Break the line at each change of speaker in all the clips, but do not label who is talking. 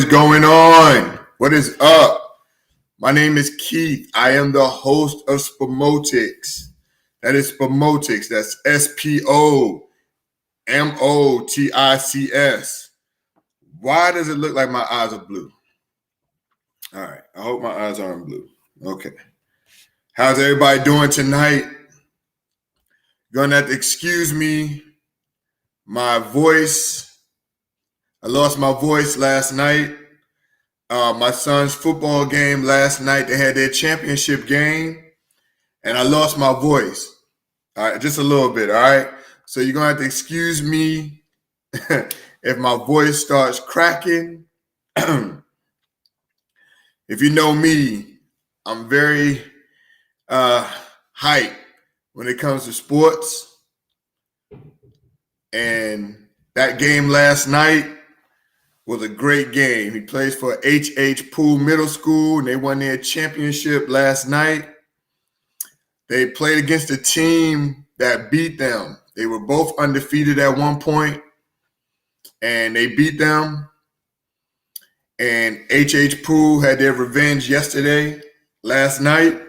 is going on? What is up? My name is Keith. I am the host of SPOMOTICS. That is SPOMOTICS. That's SPOMOTICS. Why does it look like my eyes are blue? All right. I hope my eyes aren't blue. Okay. How's everybody doing tonight? You're going to have to excuse me. My voice. I lost my voice last night. My son's football game last night, they had their championship game, and I lost my voice. All right, just a little bit, all right? So you're going to have to excuse me if my voice starts cracking. If you know me, I'm very hyped when it comes to sports. And that game last night was a great game. He plays for H.H. Poole Middle School, and they won their championship last night. They played against a team that beat them. They were both undefeated at one point, and they beat them. And H.H. Poole had their revenge last night,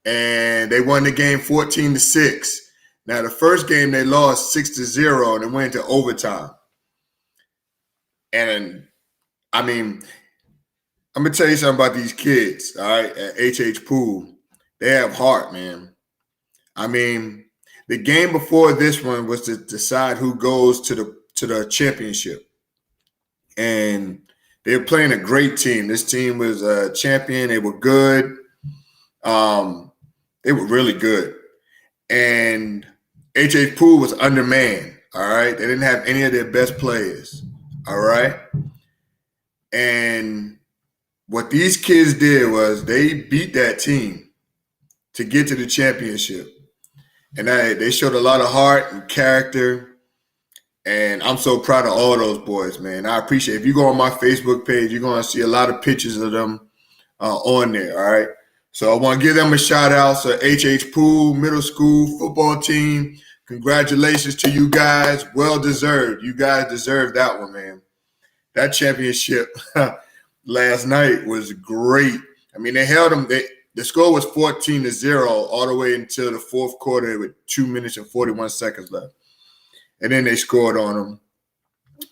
and they won the game 14-6. Now, the first game they lost 6-0, and they went into overtime. And, I mean, I'm going to tell you something about these kids, all right, at H.H. Poole. They have heart, man. I mean, the game before this one was to decide who goes to the championship. And they were playing a great team. This team was a champion. They were good. They were really good. And H.H. Poole was undermanned, all right? They didn't have any of their best players. All right. And what these kids did was they beat that team to get to the championship. And they showed a lot of heart and character. And I'm so proud of all those boys, man. I appreciate it. If you go on my Facebook page, you're going to see a lot of pictures of them on there. All right. So I want to give them a shout out. So H.H. Poole Middle School football team. Congratulations to you guys. Well deserved. You guys deserve that one, man. That championship last night was great. I mean, they held them. The score was 14-0 all the way until the fourth quarter with 2 minutes and 41 seconds left. And then they scored on them.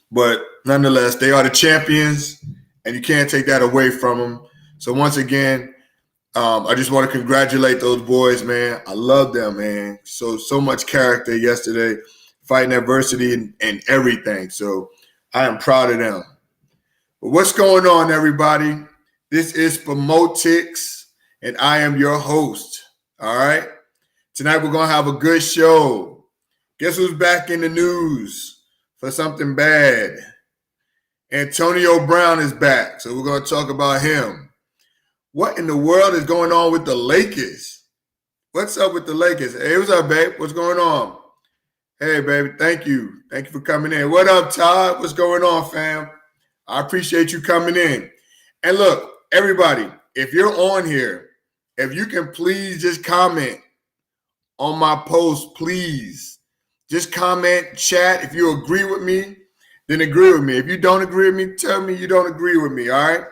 But nonetheless, they are the champions, and you can't take that away from them. So once again, I just want to congratulate those boys, man. I love them, man. So much character yesterday, fighting adversity and everything. So I am proud of them. But what's going on, everybody? This is SPOMOTICS, and I am your host, all right? Tonight we're going to have a good show. Guess who's back in the news for something bad? Antonio Brown is back, so we're going to talk about him. What in the world is going on with the Lakers? What's up with the Lakers? Hey, what's up, babe? What's going on? Hey, baby, thank you. Thank you for coming in. What up, Todd? What's going on, fam? I appreciate you coming in. And look, everybody, if you're on here, if you can please just comment on my post, please. Just comment, chat. If you agree with me, then agree with me. If you don't agree with me, tell me you don't agree with me, all right?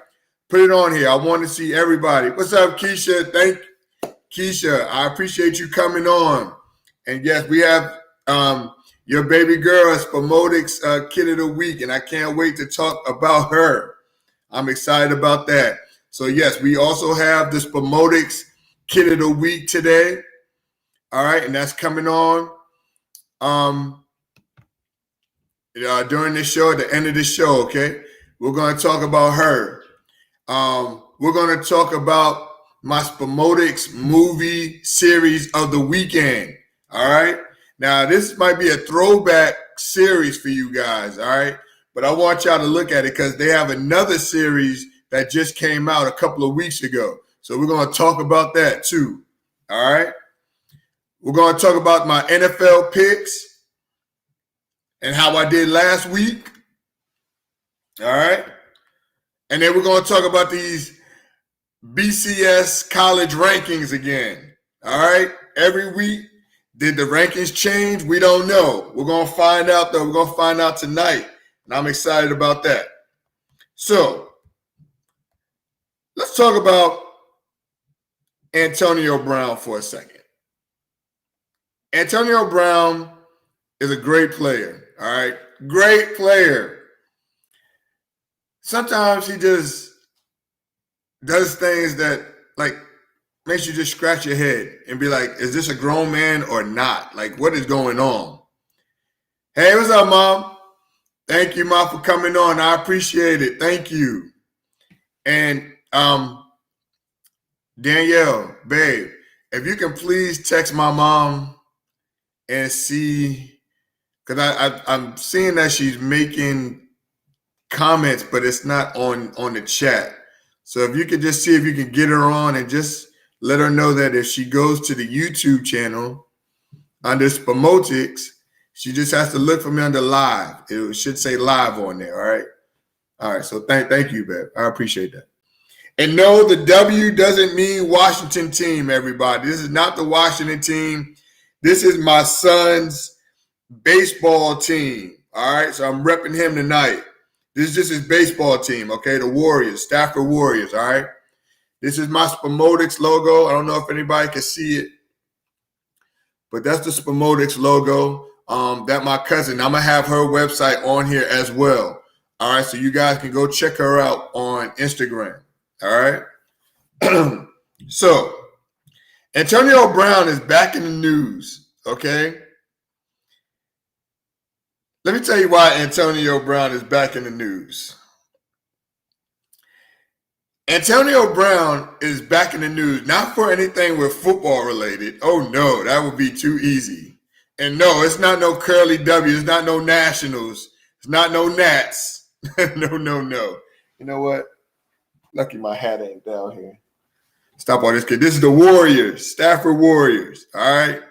Put it on here. I want to see everybody. What's up, Keisha? Keisha, I appreciate you coming on. And yes, we have your baby girl, SPOMOTICS Kid of the Week, and I can't wait to talk about her. I'm excited about that. So yes, we also have the SPOMOTICS Kid of the Week today. All right, and that's coming on during this show, at the end of the show, okay? We're going to talk about her. We're going to talk about my SPOMOTICS movie series of the weekend. All right. Now, this might be a throwback series for you guys. All right. But I want y'all to look at it because they have another series that just came out a couple of weeks ago. So we're going to talk about that too. All right. We're going to talk about my NFL picks and how I did last week. All right. And then we're going to talk about these BCS college rankings again. All right. Every week, did the rankings change? We don't know. We're going to find out, though. We're going to find out tonight. And I'm excited about that. So let's talk about Antonio Brown for a second. Antonio Brown is a great player, all right? Great player. Sometimes he just does things that like makes you just scratch your head and be like, is this a grown man or not? Like, what is going on? Hey, what's up, Mom? Thank you, Mom, for coming on. I appreciate it. Thank you. And Danielle, babe, if you can please text my mom and see, because I'm seeing that she's making comments, but it's not on the chat. So if you could just see if you can get her on and just let her know that if she goes to the YouTube channel under SPOMOTICS, she just has to look for me under live. It should say live on there. All right. All right. So thank you, babe. I appreciate that. And no, the W doesn't mean Washington team, everybody. This is not the Washington team. This is my son's baseball team. All right. So I'm repping him tonight. This is just his baseball team. Okay. The Warriors, Stafford Warriors. All right. This is my SPOMOTICS logo. I don't know if anybody can see it, but that's the SPOMOTICS logo. That my cousin, I'm going to have her website on here as well. All right. So you guys can go check her out on Instagram. All right. So Antonio Brown is back in the news. Okay. Let me tell you why Antonio Brown is back in the news. Antonio Brown is back in the news, not for anything with football related. Oh no, that would be too easy. And no, it's not no Curly W. It's not no Nationals. It's not no Nats. No. You know what? Lucky my hat ain't down here. Stop all this, kid. This is the Warriors, Stafford Warriors. All right.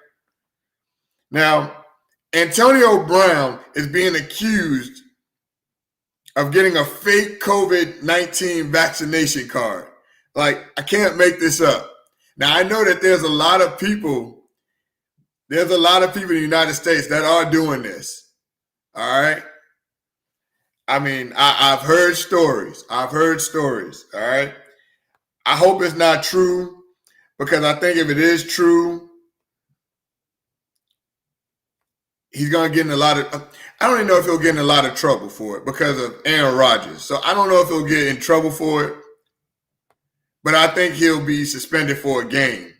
Now, Antonio Brown is being accused of getting a fake COVID-19 vaccination card. Like, I can't make this up. Now, I know that there's a lot of people in the United States that are doing this. All right. I mean, I've heard stories. All right. I hope it's not true, because I think if it is true, he's going to get in a lot of, I don't even know if he'll get in a lot of trouble for it because of Aaron Rodgers. So I don't know if he'll get in trouble for it, but I think he'll be suspended for a game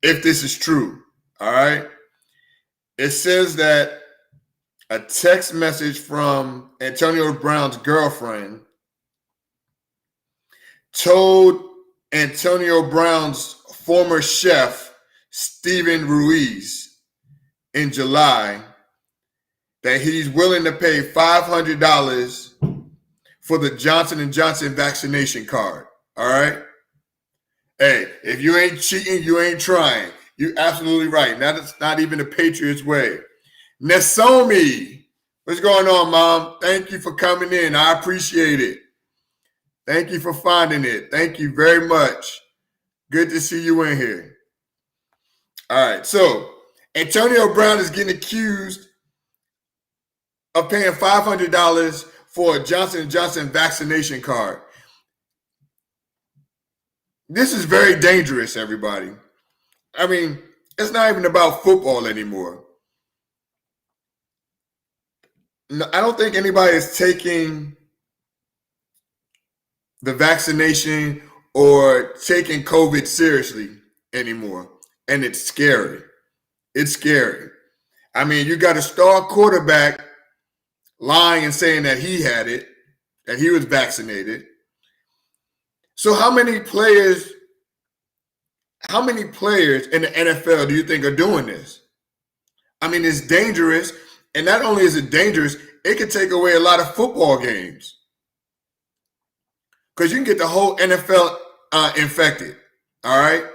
if this is true. All right. It says that a text message from Antonio Brown's girlfriend told Antonio Brown's former chef, Steven Ruiz, in July that he's willing to pay $500 for the Johnson & Johnson vaccination card. All right. Hey, if you ain't cheating, you ain't trying. You're absolutely right. That's not even the Patriots way. Nesomi, what's going on, Mom? Thank you for coming in. I appreciate it. Thank you for finding it. Thank you very much. Good to see you in here. All right. So Antonio Brown is getting accused of paying $500 for a Johnson & Johnson vaccination card. This is very dangerous, everybody. I mean, it's not even about football anymore. I don't think anybody is taking the vaccination or taking COVID seriously anymore. And it's scary. It's scary. I mean, you got a star quarterback lying and saying that he had it, that he was vaccinated. So how many players in the NFL do you think are doing this? I mean, it's dangerous. And not only is it dangerous, it could take away a lot of football games. Because you can get the whole NFL infected. All right?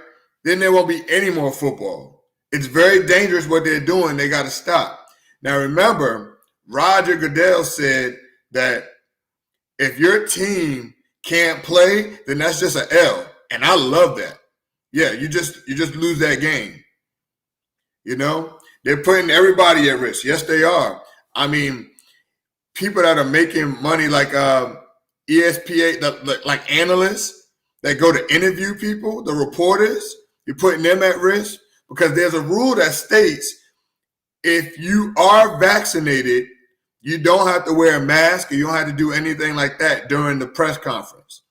Then there won't be any more football. It's very dangerous what they're doing. They got to stop. Now, remember, Roger Goodell said that if your team can't play, then that's just an L. And I love that. Yeah, you just lose that game. You know, they're putting everybody at risk. Yes, they are. I mean, people that are making money like ESPN, like analysts that go to interview people, the reporters, you're putting them at risk because there's a rule that states if you are vaccinated, you don't have to wear a mask or you don't have to do anything like that during the press conference.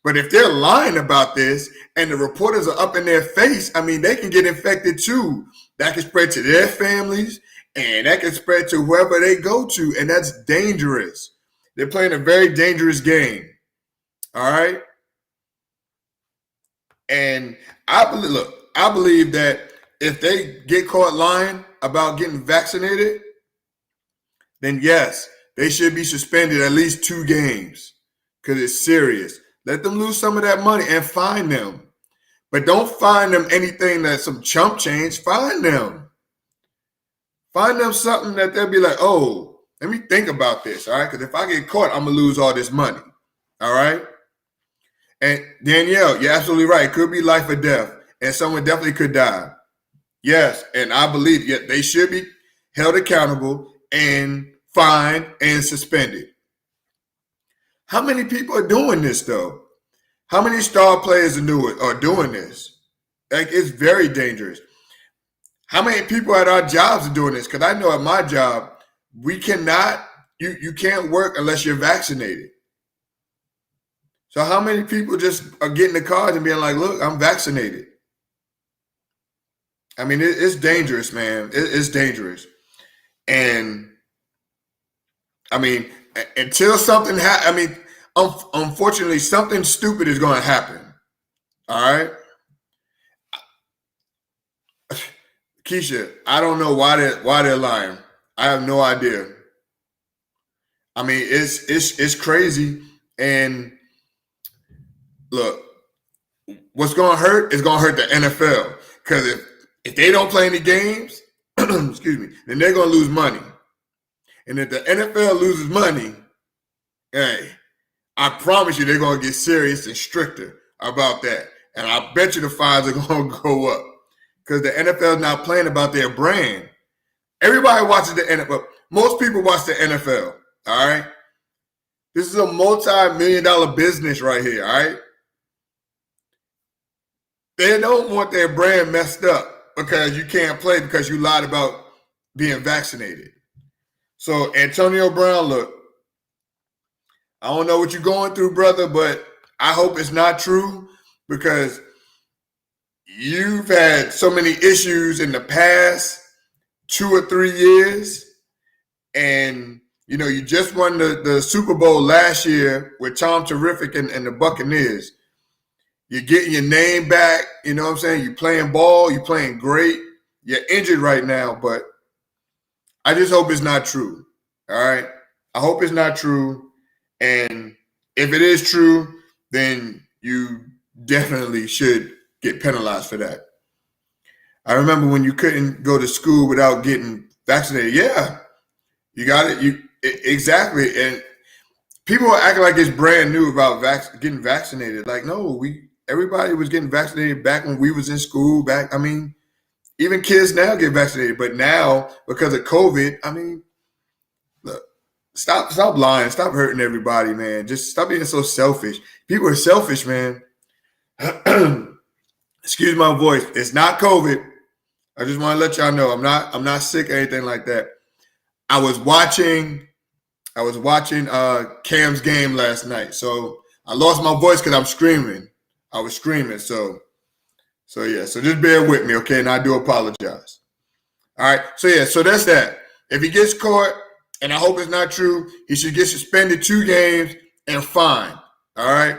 But if they're lying about this and the reporters are up in their face, I mean, they can get infected too. That can spread to their families and that can spread to whoever they go to. And that's dangerous. They're playing a very dangerous game. All right. And I believe that if they get caught lying about getting vaccinated, then yes, they should be suspended at least 2 games because it's serious. Let them lose some of that money and fine them. But don't fine them anything that's some chump change. Fine them. Find them something that they'll be like, oh, let me think about this, all right? Because if I get caught, I'm going to lose all this money, all right? And Danielle, you're absolutely right. It could be life or death, and someone definitely could die. Yes, and I believe they should be held accountable and fined and suspended. How many people are doing this, though? How many star players are doing this? Like, it's very dangerous. How many people at our jobs are doing this? Because I know at my job, we cannot, you can't work unless you're vaccinated. So how many people just are getting the cards and being like, look, I'm vaccinated? I mean, it's dangerous, man. It's dangerous. And, I mean, until something happens, unfortunately, something stupid is going to happen. All right? Keisha, I don't know why they're lying. I have no idea. I mean, it's crazy. And look, what's going to hurt is going to hurt the NFL. Because if they don't play any games, excuse me, then they're going to lose money. And if the NFL loses money, hey, I promise you they're going to get serious and stricter about that. And I bet you the fines are going to go up. Because the NFL is not playing about their brand. Everybody watches the NFL. Most people watch the NFL, all right? This is a multi-million-dollar business right here, all right? They don't want their brand messed up because you can't play because you lied about being vaccinated. So, Antonio Brown, look, I don't know what you're going through, brother, but I hope it's not true because you've had so many issues in the past 2 or 3 years. And, you know, you just won the Super Bowl last year with Tom Terrific and the Buccaneers. You're getting your name back. You know what I'm saying? You're playing ball. You're playing great. You're injured right now, but I just hope it's not true. All right? I hope it's not true. And if it is true, then you definitely should get penalized for that. I remember when you couldn't go to school without getting vaccinated. Yeah, you got it. Exactly. And people are acting like it's brand new about getting vaccinated. Like, no, everybody was getting vaccinated back when we was in school. I mean, even kids now get vaccinated. But now, because of COVID, I mean, look, stop lying. Stop hurting everybody, man. Just stop being so selfish. People are selfish, man. Excuse my voice. It's not COVID. I just want to let y'all know I'm not sick or anything like that. I was watching Cam's game last night. So I lost my voice because I'm screaming. I was screaming. So yeah. So just bear with me, okay? And I do apologize. All right. So yeah, so that's that. If he gets caught, and I hope it's not true, he should get suspended 2 games and fined. All right.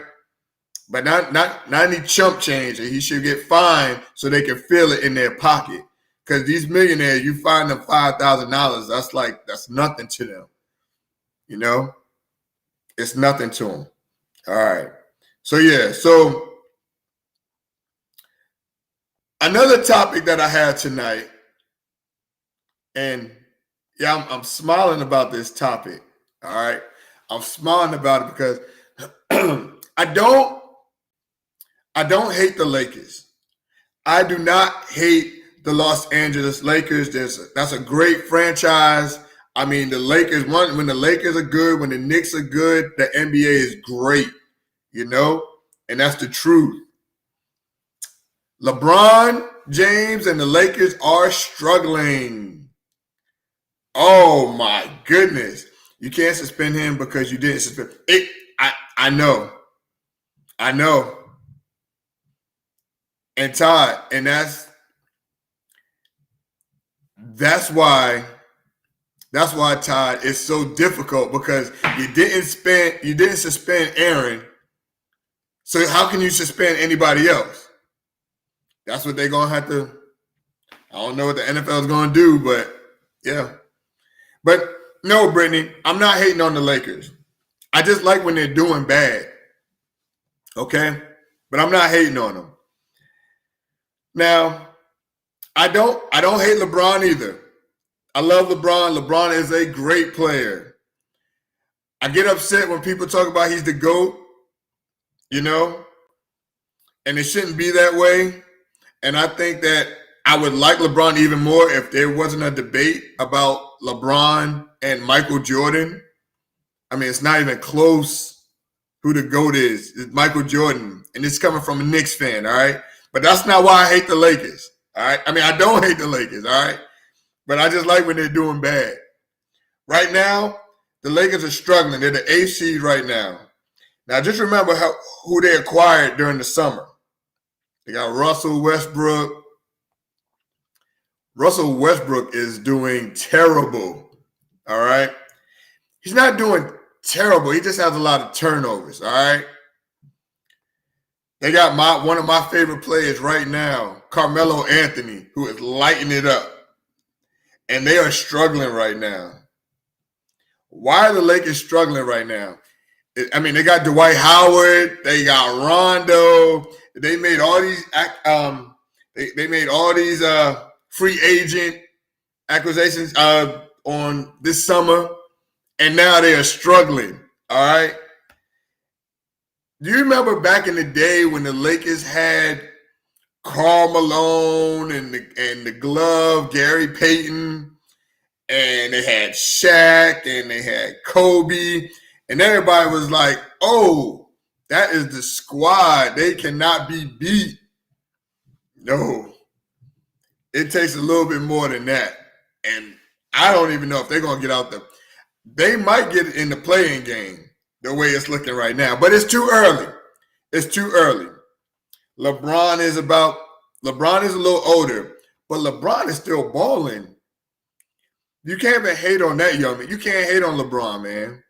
But not any chump change. He should get fined so they can feel it in their pocket. Because these millionaires, you fine them $5,000. That's nothing to them. You know? It's nothing to them. All right. So, yeah. So, another topic that I had tonight, and yeah, I'm smiling about this topic. All right. I'm smiling about it because I don't hate the Lakers. I do not hate the Los Angeles Lakers. That's a great franchise. I mean, the Lakers, when the Lakers are good, when the Knicks are good, the NBA is great, you know? And that's the truth. LeBron James and the Lakers are struggling. Oh, my goodness. You can't suspend him because you didn't suspend it. I know. I know. And Todd, and that's why Todd, it's so difficult because you didn't suspend Aaron. So how can you suspend anybody else? That's what they're gonna have to. I don't know what the NFL is gonna do, but yeah. But no, Brittany, I'm not hating on the Lakers. I just like when they're doing bad. Okay? But I'm not hating on them. Now, I don't hate LeBron either. I love LeBron. LeBron is a great player. I get upset when people talk about he's the GOAT, you know, and it shouldn't be that way. And I think that I would like LeBron even more if there wasn't a debate about LeBron and Michael Jordan. I mean, it's not even close who the GOAT is. It's Michael Jordan, and it's coming from a Knicks fan, all right? But that's not why I hate the Lakers, all right? I mean, I don't hate the Lakers, all right? But I just like when they're doing bad. Right now, the Lakers are struggling. They're the 8th seed right now. Now, just remember who they acquired during the summer. They got Russell Westbrook. Russell Westbrook is doing terrible, all right? He's not doing terrible. He just has a lot of turnovers, all right? They got one of my favorite players right now, Carmelo Anthony, who is lighting it up. And they are struggling right now. Why are the Lakers struggling right now? I mean, they got Dwight Howard, they got Rondo, they made all these they made all these free agent acquisitions on this summer, and now they are struggling. All right. Do you remember back in the day when the Lakers had Karl Malone and the glove, Gary Payton, and they had Shaq and they had Kobe, and everybody was like, oh, that is the squad. They cannot be beat. No. It takes a little bit more than that. And I don't even know if they're going to get out there. They might get in the playing game the way it's looking right now, but it's too early. It's too early. LeBron is a little older, but LeBron is still balling. You can't even hate on that young man. You can't hate on LeBron, man.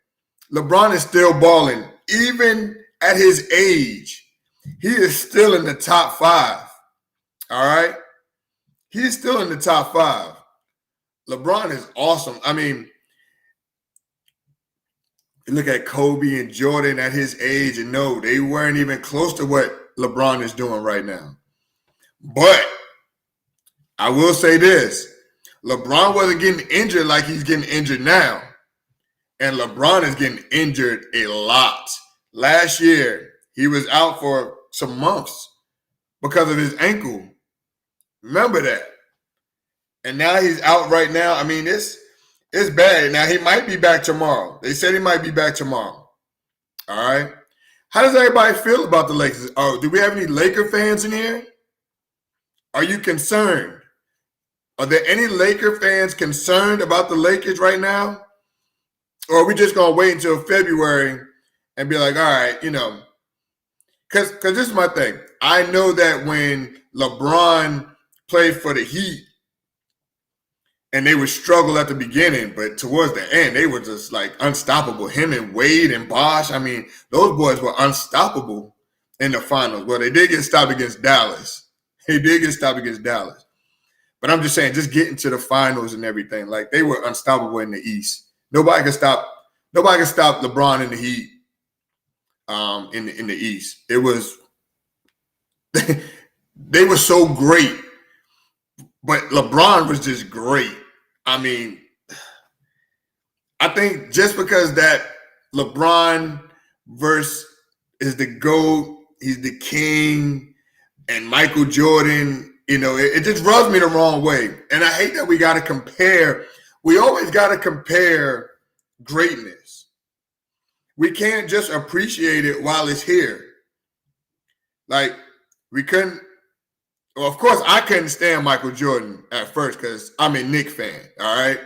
LeBron is still balling. Even at his age, he is still in the top 5. All right? He's still in the top 5. LeBron is awesome. I mean, you look at Kobe and Jordan at his age, and no, they weren't even close to what LeBron is doing right now. But I will say this. LeBron wasn't getting injured like he's getting injured now. And LeBron is getting injured a lot. Last year, he was out for some months because of his ankle. Remember that. And now he's out right now. I mean, it's bad. Now, he might be back tomorrow. They said he might be back tomorrow. All right? How does everybody feel about the Lakers? Oh, do we have any Laker fans in here? Are you concerned? Are there any Laker fans concerned about the Lakers right now? Or are we just going to wait until February and be like, all right, you know, because this is my thing. I know that when LeBron played for the Heat, and they would struggle at the beginning, but towards the end, they were just like unstoppable. Him and Wade and Bosh, I mean, those boys were unstoppable in the finals. Well, they did get stopped against Dallas. But I'm just saying, just getting to the finals and everything, like they were unstoppable in the East. Nobody can stop LeBron in the Heat in the East. It was they were so great, but LeBron was just great. I mean, I think just because that LeBron verse is the GOAT, he's the king, and Michael Jordan, you know, it just rubs me the wrong way. And I hate that we got to compare We always got to compare greatness. We can't just appreciate it while it's here. Like, we couldn't, well, of course, I couldn't stand Michael Jordan at first because I'm a Knicks fan, all right?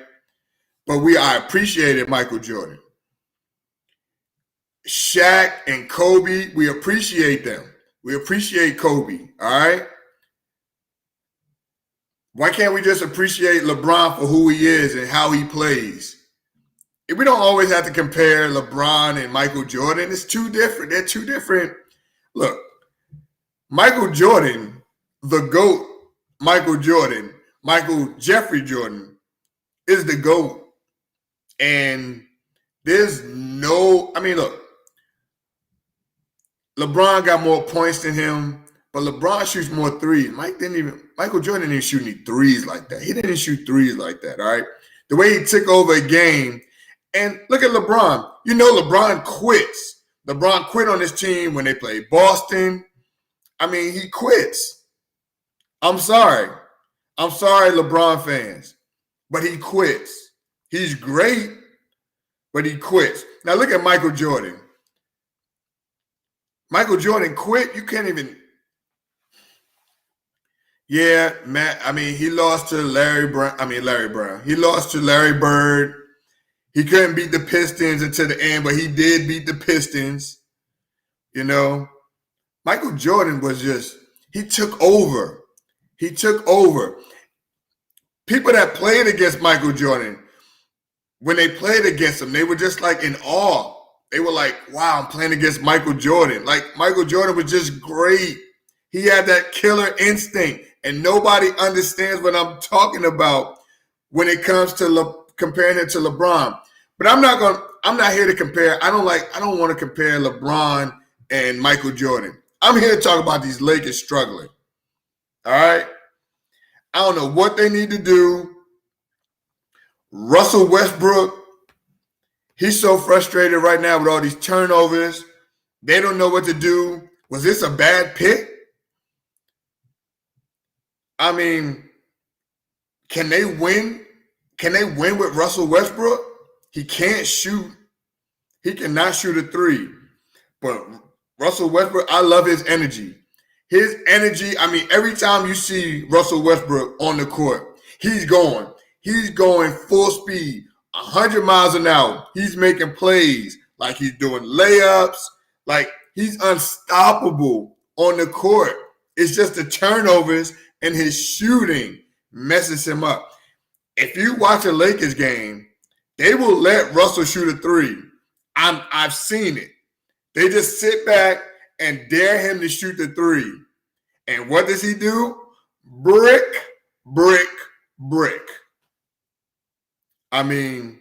But I appreciated Michael Jordan. Shaq and Kobe, we appreciate them. We appreciate Kobe, all right? Why can't we just appreciate LeBron for who he is and how he plays? We don't always have to compare LeBron and Michael Jordan. It's too different. They're two different. Look, Michael Jordan, the GOAT, Michael Jordan, Michael Jeffrey Jordan is the GOAT. And there's no, I mean, look, LeBron got more points than him, but LeBron shoots more threes. Michael Jordan didn't shoot any threes like that. He didn't shoot threes like that, all right? The way he took over a game, and look at LeBron. You know LeBron quits. LeBron quit on his team when they played Boston. I mean, he quits. I'm sorry. I'm sorry, LeBron fans, but he quits. He's great, but he quits. Now look at Michael Jordan. Michael Jordan quit. You can't even. Yeah, man. I mean, he lost to Larry Brown. He lost to Larry Bird. He couldn't beat the Pistons until the end, but he did beat the Pistons. You know, Michael Jordan was just, he took over. He took over. People that played against Michael Jordan, when they played against him, they were just like in awe. They were like, wow, I'm playing against Michael Jordan. Like, Michael Jordan was just great. He had that killer instinct, and nobody understands what I'm talking about when it comes to comparing it to LeBron. But I'm not here to compare. I don't want to compare LeBron and Michael Jordan. I'm here to talk about these Lakers struggling. All right? I don't know what they need to do. Russell Westbrook, he's so frustrated right now with all these turnovers. They don't know what to do. Was this a bad pick? I mean, can they win? Can they win with Russell Westbrook? He can't shoot. He cannot shoot a three. But Russell Westbrook, I love his energy. His energy, I mean, every time you see Russell Westbrook on the court, he's going full speed, 100 miles an hour. He's making plays like he's doing layups, like he's unstoppable on the court. It's just the turnovers and his shooting messes him up. If you watch a Lakers game, they will let Russell shoot a three. I've seen it. They just sit back and dare him to shoot the three. And what does he do? Brick, brick, brick. I mean,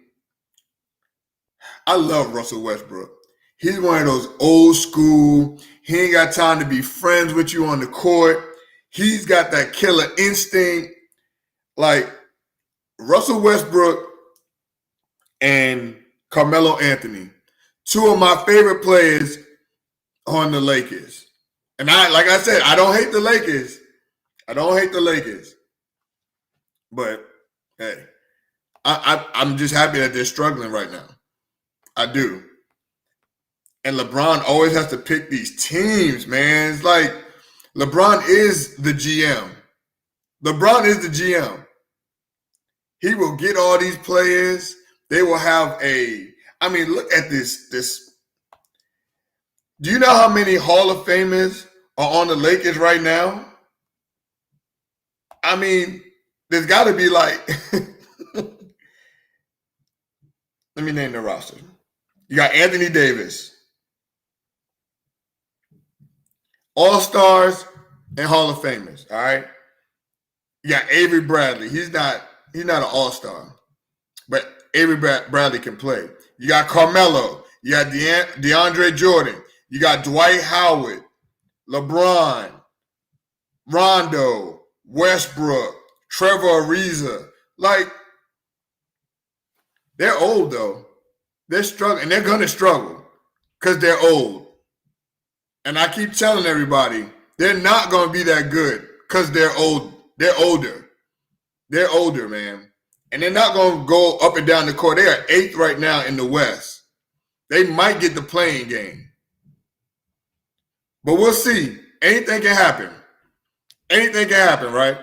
I love Russell Westbrook. He's one of those old school, he ain't got time to be friends with you on the court. He's got that killer instinct. Like, Russell Westbrook and Carmelo Anthony, two of my favorite players on the Lakers. And like I said, I don't hate the Lakers. But hey, I'm just happy that they're struggling right now. I do. And LeBron always has to pick these teams, man. It's like LeBron is the GM. He will get all these players. They will have look at this. Do you know how many Hall of Famers are on the Lakers right now? I mean, there's got to be like, let me name the roster. You got Anthony Davis, All-Stars and Hall of Famers, all right? You got Avery Bradley. He's not an All-Star, but Avery Bradley can play. You got Carmelo. You got DeAndre Jordan. You got Dwight Howard, LeBron, Rondo, Westbrook, Trevor Ariza. Like, they're old, though. They're struggling, and they're going to struggle because they're old. And I keep telling everybody, they're not going to be that good because they're old. They're older. They're older, man. and they're not going to go up and down the court. They are 8th right now in the West. They might get the playing game. But we'll see. Anything can happen. Anything can happen, right?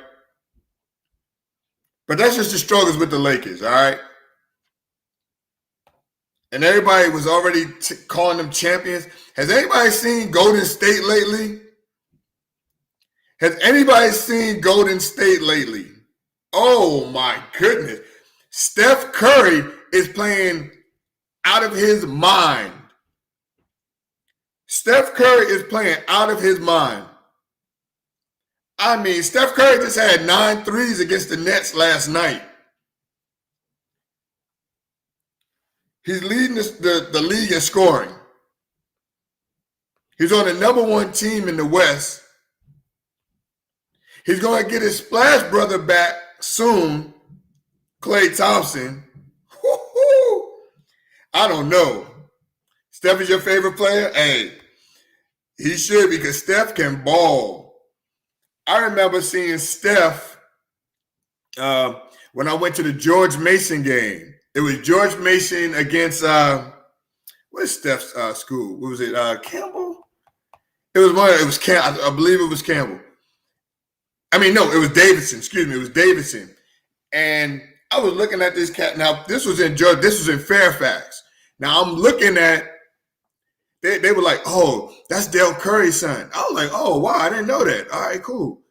But that's just the struggles with the Lakers, all right? And everybody was already calling them champions. Has anybody seen Golden State lately? Has anybody seen Golden State lately? Oh, my goodness. Steph Curry is playing out of his mind. Steph Curry is playing out of his mind. I mean, Steph Curry just had 9 threes against the Nets last night. He's leading the league in scoring. He's on the #1 team in the West. He's going to get his Splash brother back soon, Klay Thompson. Woo-hoo. I don't know. Steph is your favorite player? Hey, he should, because Steph can ball. I remember seeing Steph when I went to the George Mason game. It was George Mason against what's Steph's school? What was it? Campbell? It was one. It was I believe it was Campbell. I mean, no, it was Davidson. Excuse me, it was Davidson. And I was looking at this cat. Now, this was in Georgia. This was in Fairfax. Now I'm looking at. They were like, oh, that's Dell Curry's son. I was like, oh, wow, I didn't know that. All right, cool.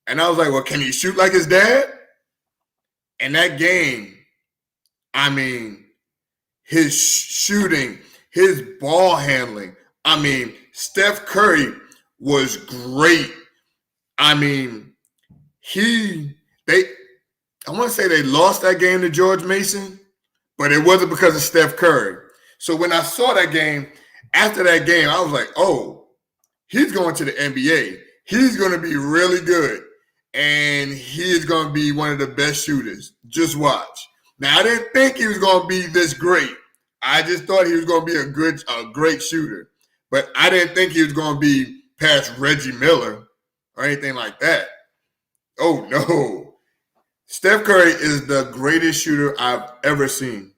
And I was like, well, can he shoot like his dad? And that game, I mean, his shooting, his ball handling, I mean, Steph Curry was great. I mean, I want to say they lost that game to George Mason, but it wasn't because of Steph Curry. So when I saw that game, after that game, I was like, oh, he's going to the NBA. He's going to be really good. And he is going to be one of the best shooters. Just watch. Now, I didn't think he was going to be this great. I just thought he was going to be a great shooter. But I didn't think he was going to be past Reggie Miller or anything like that. Oh, no. Steph Curry is the greatest shooter I've ever seen.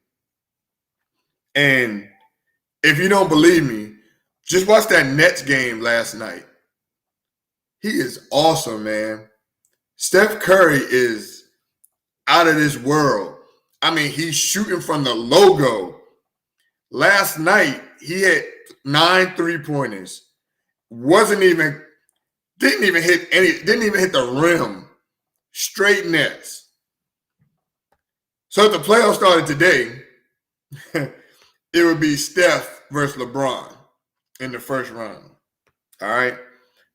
And if you don't believe me, just watch that Nets game last night. He is awesome, man. Steph Curry is out of this world. I mean, he's shooting from the logo. Last night, he had 9 3-pointers. Didn't even hit the rim. Straight nets. So if the playoffs started today, it would be Steph versus LeBron in the first round. All right?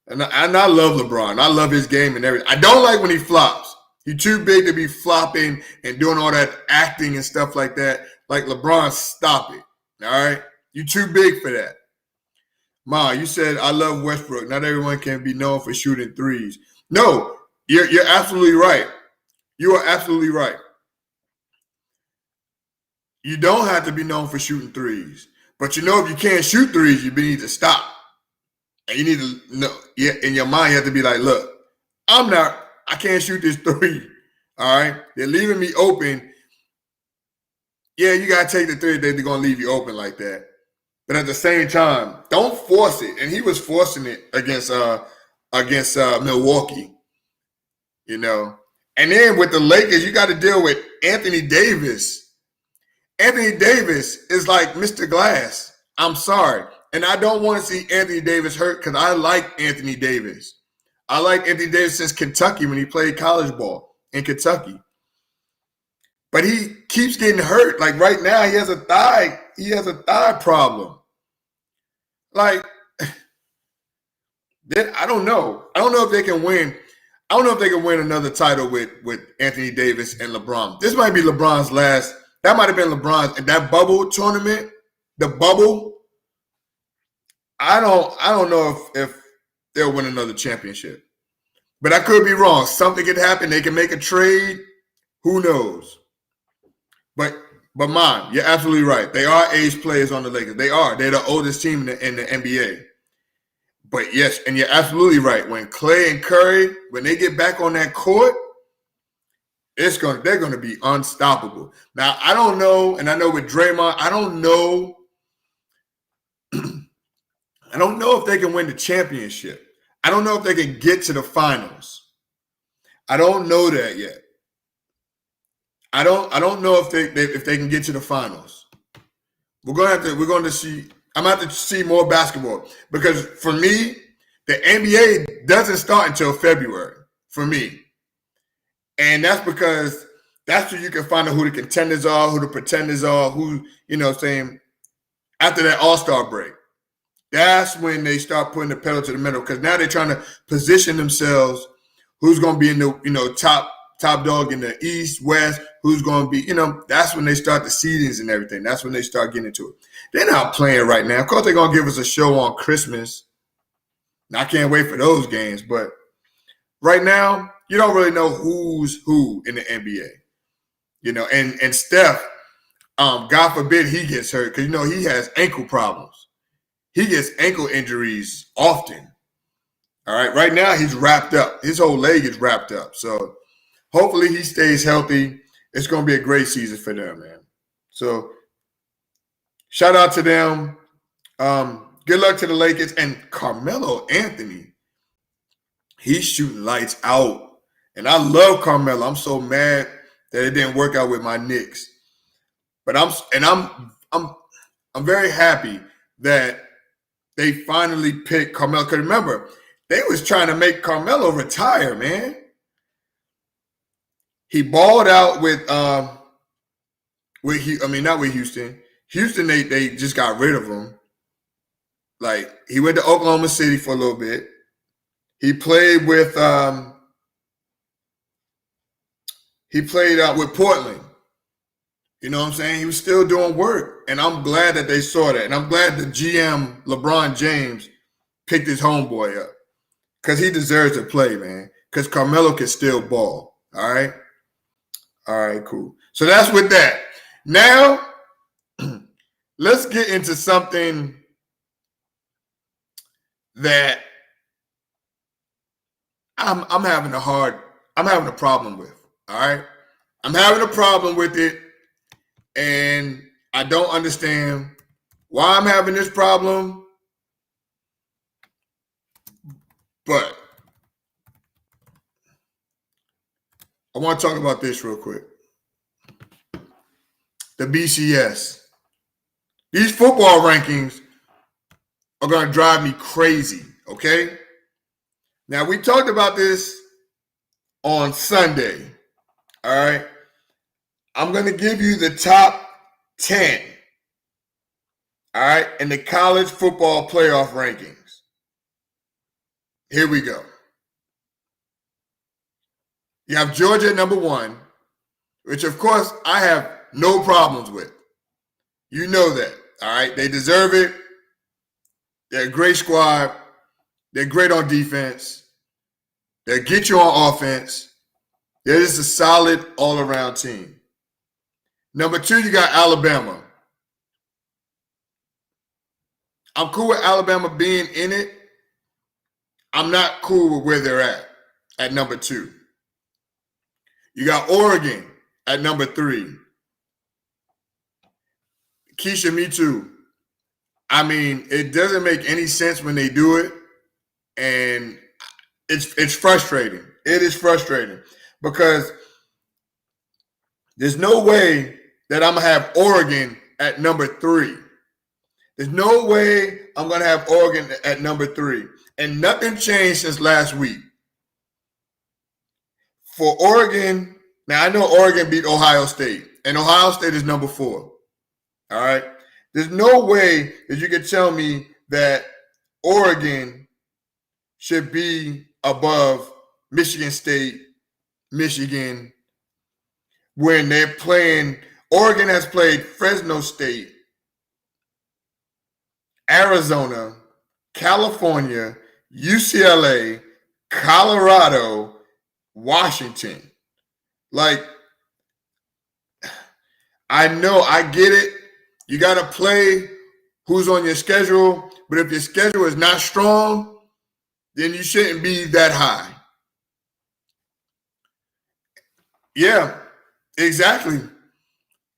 And I love LeBron. I love his game and everything. I don't like when he flops. He's too big to be flopping and doing all that acting and stuff like that. Like, LeBron, stop it. All right? You're too big for that. Ma, you said, I love Westbrook. Not everyone can be known for shooting threes. No, you're absolutely right. You are absolutely right. You don't have to be known for shooting threes. But if you can't shoot threes, you need to stop. And you need to know, in your mind, you have to be like, look, I can't shoot this three. All right? They're leaving me open. Yeah, you got to take the three. They're going to leave you open like that. But at the same time, don't force it. And he was forcing it against Milwaukee, And then with the Lakers, you got to deal with Anthony Davis. Anthony Davis is like Mr. Glass. I'm sorry. And I don't want to see Anthony Davis hurt because I like Anthony Davis. I like Anthony Davis since Kentucky when he played college ball in Kentucky. But he keeps getting hurt. Like right now, he has a thigh problem. Like, I don't know. I don't know if they can win. I don't know if they can win another title with Anthony Davis and LeBron. This might be LeBron's last. That might have been LeBron's. And that bubble tournament, the bubble, I don't know if they'll win another championship. But I could be wrong. Something could happen. They can make a trade. Who knows? But Mom, you're absolutely right. They are ace players on the Lakers. They are. They're the oldest team in the NBA. But yes, and you're absolutely right. When Klay and Curry, when they get back on that court, they're gonna be unstoppable. Now, I don't know, and I know with Draymond, I don't know if they can win the championship. I don't know if they can get to the finals. I don't know that yet. I don't know if they can get to the finals. We're going to see. I'm going to have to see more basketball because for me, the NBA doesn't start until February for me, and that's because that's where you can find out who the contenders are, who the pretenders are, who saying after that All-Star break. That's when they start putting the pedal to the metal because now they're trying to position themselves. Who's going to be in the top dog in the East, West? Who's going to be? That's when they start the seedings and everything. That's when they start getting into it. They're not playing right now. Of course, they're going to give us a show on Christmas. And I can't wait for those games. But right now, you don't really know who's who in the NBA. And Steph, God forbid he gets hurt because he has ankle problems. He gets ankle injuries often. All right. Right now, he's wrapped up. His whole leg is wrapped up. So hopefully he stays healthy. It's going to be a great season for them, man. So shout out to them. Good luck to the Lakers. And Carmelo Anthony, he's shooting lights out. And I love Carmelo. I'm so mad that it didn't work out with my Knicks. But I'm very happy that they finally picked Carmelo. Because remember, they was trying to make Carmelo retire, man. He balled out not with Houston. Houston, they just got rid of him. Like, he went to Oklahoma City for a little bit. He played with Portland. You know what I'm saying? He was still doing work. And I'm glad that they saw that. And I'm glad the GM, LeBron James, picked his homeboy up. Because he deserves to play, man. Because Carmelo can still ball. All right? All right, cool. So that's with that. Now, let's get into something that I'm having a problem with. All right? I'm having a problem with it. And I don't understand why I'm having this problem. But I want to talk about this real quick. The BCS. These football rankings are going to drive me crazy, okay? Now, we talked about this on Sunday, all right? I'm going to give you the top 10, all right, in the college football playoff rankings. Here we go. You have Georgia at number 1, which, of course, I have no problems with. You know that, all right? They deserve it. They're a great squad. They're great on defense. They'll get you on offense. They're just a solid all-around team. Number 2, you got Alabama. I'm cool with Alabama being in it. I'm not cool with where they're at number 2. You got Oregon at number 3. Keisha, me too. I mean, it doesn't make any sense when they do it, and it's frustrating. It is frustrating because there's no way that I'm going to have Oregon at number 3. There's no way I'm going to have Oregon at number 3. And nothing changed since last week. For Oregon, now I know Oregon beat Ohio State, and Ohio State is number 4. All right? There's no way that you can tell me that Oregon should be above Michigan State, Michigan, when they're playing. Oregon has played Fresno State, Arizona, California, UCLA, Colorado, Washington. Like, I know, I get it. You got to play who's on your schedule, but if your schedule is not strong, then you shouldn't be that high. Yeah, exactly.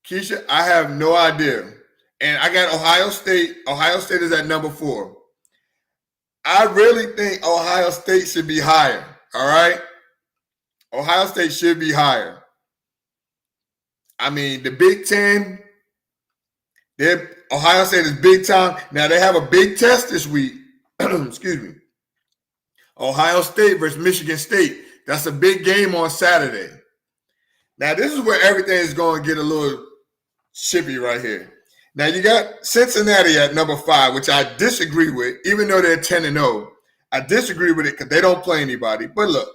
Keisha, I have no idea. And I got Ohio State. Ohio State is at number 4. I really think Ohio State should be higher. All right? Ohio State should be higher. I mean, the Big Ten, Ohio State is big time. Now, they have a big test this week. Excuse me. Ohio State versus Michigan State. That's a big game on Saturday. Now, this is where everything is going to get a little chippy right here. Now, you got Cincinnati at number 5, which I disagree with, even though they're 10-0. I disagree with it because they don't play anybody. But look,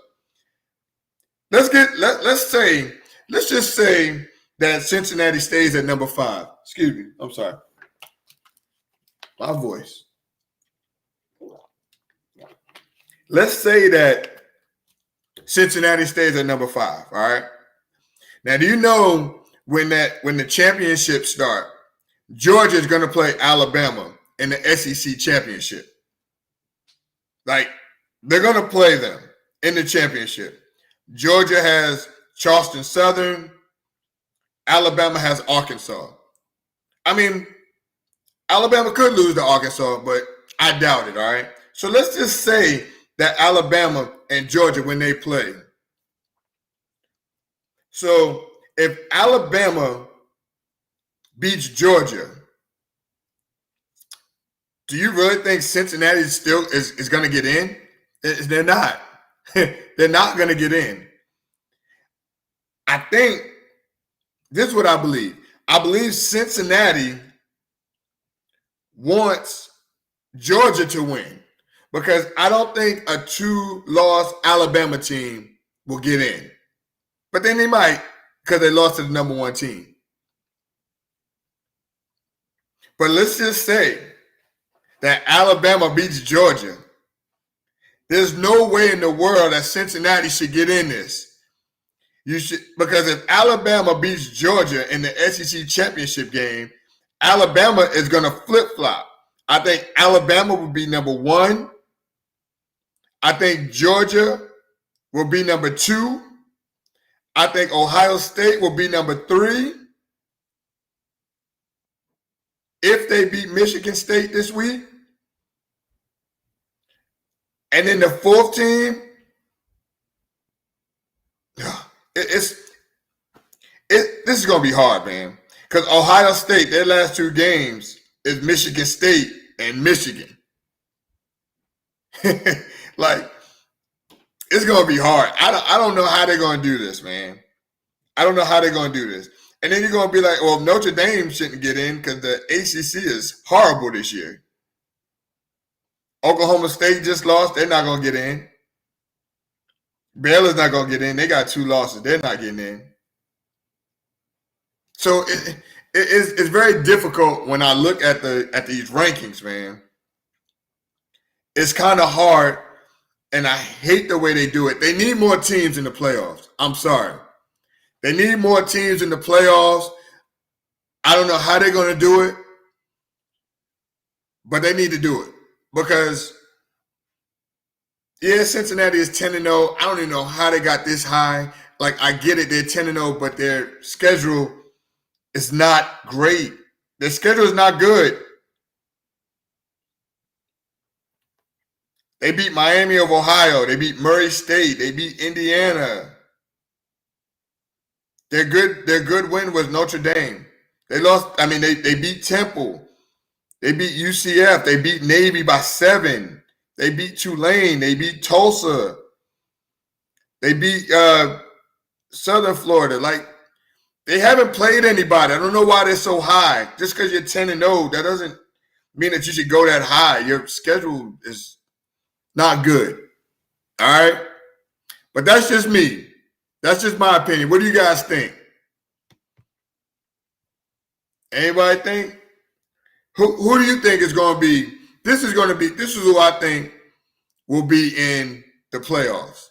let's just say that Cincinnati stays at number 5. Excuse me. I'm sorry. My voice. Let's say that Cincinnati stays at number 5. All right. Now, do you know when the championships start, Georgia is going to play Alabama in the SEC championship? Like, they're going to play them in the championship. Georgia has Charleston Southern. Alabama has Arkansas. I mean, Alabama could lose to Arkansas, but I doubt it, all right? So let's just say that Alabama and Georgia, when they play. So if Alabama beats Georgia, do you really think Cincinnati still is going to get in? They're not. They're not going to get in. I think this is what I believe. I believe Cincinnati wants Georgia to win because I don't think a 2-loss Alabama team will get in. But then they might because they lost to the number 1 team. But let's just say that Alabama beats Georgia. There's no way in the world that Cincinnati should get in this. Because if Alabama beats Georgia in the SEC championship game, Alabama is going to flip-flop. I think Alabama will be number 1. I think Georgia will be number 2. I think Ohio State will be number 3. If they beat Michigan State this week. And then the 4th team, this is going to be hard, man. Because Ohio State, their last 2 games is Michigan State and Michigan. Like, it's going to be hard. I don't know how they're going to do this, man. I don't know how they're going to do this. And then you're going to be like, well, Notre Dame shouldn't get in because the ACC is horrible this year. Oklahoma State just lost. They're not going to get in. Baylor's not going to get in. They got 2 losses. They're not getting in. So it's very difficult when I look at these rankings, man. It's kind of hard, and I hate the way they do it. They need more teams in the playoffs. I'm sorry. They need more teams in the playoffs. I don't know how they're going to do it, but they need to do it because, yeah, Cincinnati is 10-0. I don't even know how they got this high. Like, I get it. They're 10-0, but their schedule is not great. Their schedule is not good. They beat Miami of Ohio. They beat Murray State. They beat Indiana. Their good win was Notre Dame. They lost. I mean, they beat Temple. They beat UCF. They beat Navy by 7. They beat Tulane. They beat Tulsa. They beat Southern Florida. Like, they haven't played anybody. I don't know why they're so high. Just because you're 10-0, that doesn't mean that you should go that high. Your schedule is not good. All right? But that's just me. That's just my opinion. What do you guys think? Anybody think? Who do you think is going to be? This is who I think will be in the playoffs.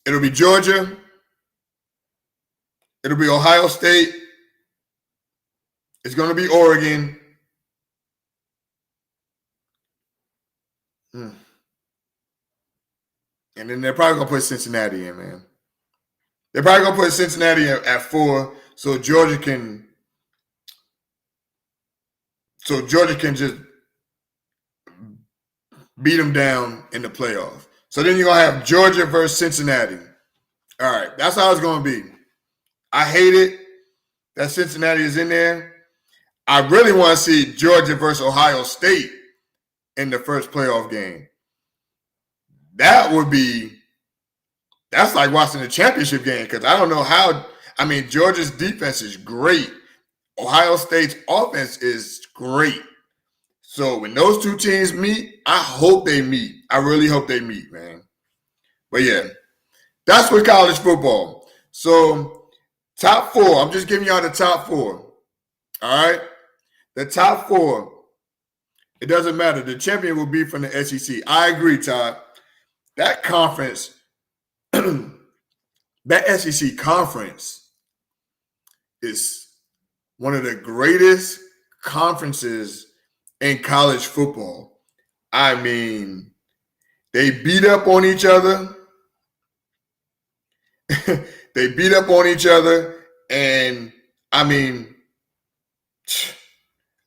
It'll be Georgia. It'll be Ohio State. It's going to be Oregon. And then they're probably going to put Cincinnati in, man. They're probably going to put Cincinnati at 4 so Georgia can just beat them down in the playoff. So then you're going to have Georgia versus Cincinnati. All right, that's how it's going to be. I hate it that Cincinnati is in there. I really want to see Georgia versus Ohio State in the first playoff game. That's like watching the championship game because I don't know how. I mean, Georgia's defense is great. Ohio State's offense is great. So when those two teams meet, I hope they meet. I really hope they meet, man. But yeah, that's with college football. So top 4, I'm just giving y'all the top 4. All right? The top 4, it doesn't matter. The champion will be from the SEC. I agree, Todd. That conference, that SEC conference is one of the greatest conferences in college football. I mean, they beat up on each other. They beat up on each other, and I mean,